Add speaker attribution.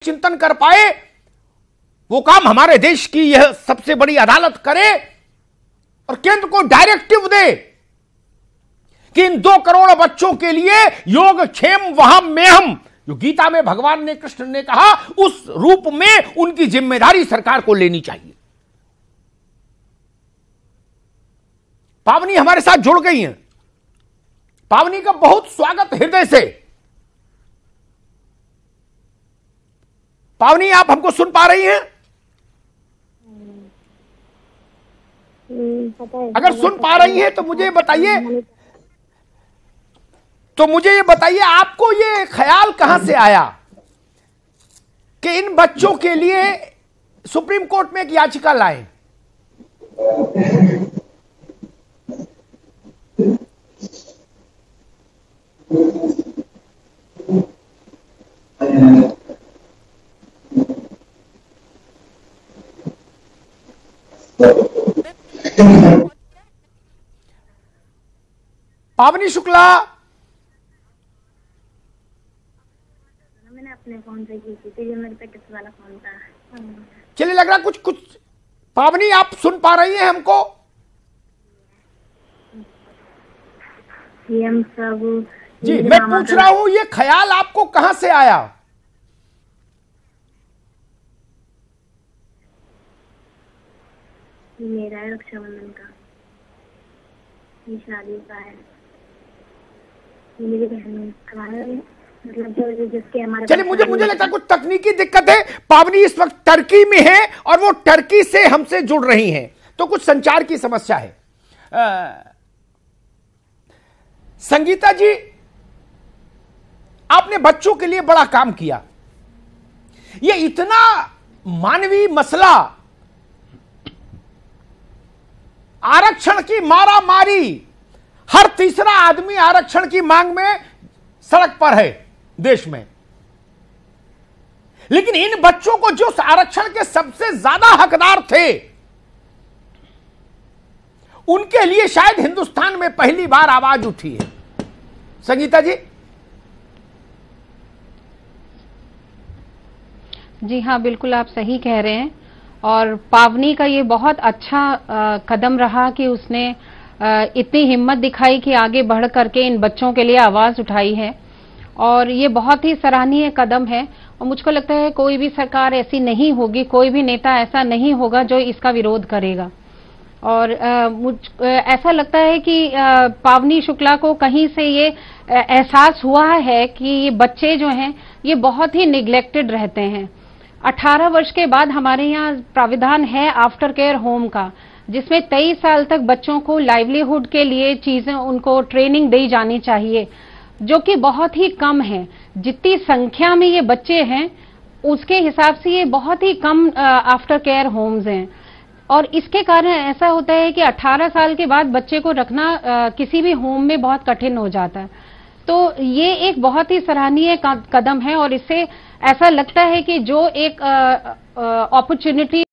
Speaker 1: चिंतन कर पाए, वो काम हमारे देश की यह सबसे बड़ी अदालत करे और केंद्र को डायरेक्टिव दे कि इन 2 करोड़ बच्चों के लिए योग क्षेम वहम मेहम, जो गीता में भगवान ने कृष्ण ने कहा, उस रूप में उनकी जिम्मेदारी सरकार को लेनी चाहिए। पावनी हमारे साथ जुड़ गई हैं। पावनी का बहुत स्वागत हृदय से। पावनी, आप हमको सुन पा रही हैं? अगर सुन पा रही हैं तो मुझे बताइए, आपको ये ख्याल कहां से आया कि इन बच्चों के लिए सुप्रीम कोर्ट में एक याचिका लाएं? पावनी शुक्ला,
Speaker 2: मैंने अपने फोन से की थी, ये मेरे पे किस वाला फोन था।
Speaker 1: चलिए, लग रहा कुछ पावनी आप सुन पा रही हैं हमको?
Speaker 2: हम सब
Speaker 1: जी, मैं पूछ रहा हूं ये ख्याल आपको कहां से आया?
Speaker 2: मेरा है रक्षाबंधन का, ये शादी का है, मेरी बहन मतलब जिसके हमारे।
Speaker 1: चलिए, मुझे लगता है कुछ तकनीकी दिक्कत है। पावनी इस वक्त टर्की में है और वो टर्की से हमसे जुड़ रही हैं, तो कुछ संचार की समस्या है। संगीता जी, आपने बच्चों के लिए बड़ा काम किया। ये इतना मानवीय मसला, आरक्षण की मारा मारी, हर तीसरा आदमी आरक्षण की मांग में सड़क पर है देश में, लेकिन इन बच्चों को जो आरक्षण के सबसे ज्यादा हकदार थे, उनके लिए शायद हिंदुस्तान में पहली बार आवाज उठी है। संगीता जी।
Speaker 3: जी हाँ, बिल्कुल आप सही कह रहे हैं। और पावनी का ये बहुत अच्छा कदम रहा कि उसने इतनी हिम्मत दिखाई कि आगे बढ़ करके इन बच्चों के लिए आवाज उठाई है, और ये बहुत ही सराहनीय कदम है। और मुझको लगता है कोई भी सरकार ऐसी नहीं होगी, कोई भी नेता ऐसा नहीं होगा जो इसका विरोध करेगा। और ऐसा लगता है कि पावनी शुक्ला को कहीं से ये एहसास हुआ है कि ये बच्चे जो हैं ये बहुत ही निग्लेक्टेड रहते हैं। 18 वर्ष के बाद हमारे यहाँ प्राविधान है आफ्टर केयर होम का, जिसमें 23 साल तक बच्चों को लाइवलीहुड के लिए चीजें, उनको ट्रेनिंग दी जानी चाहिए, जो कि बहुत ही कम है। जितनी संख्या में ये बच्चे हैं उसके हिसाब से ये बहुत ही कम आफ्टर केयर होम्स हैं। और इसके कारण ऐसा होता है कि 18 साल के बाद बच्चे को रखना किसी भी होम में बहुत कठिन हो जाता है। तो ये एक बहुत ही सराहनीय कदम है, और इससे ऐसा लगता है कि जो एक अपॉर्चुनिटी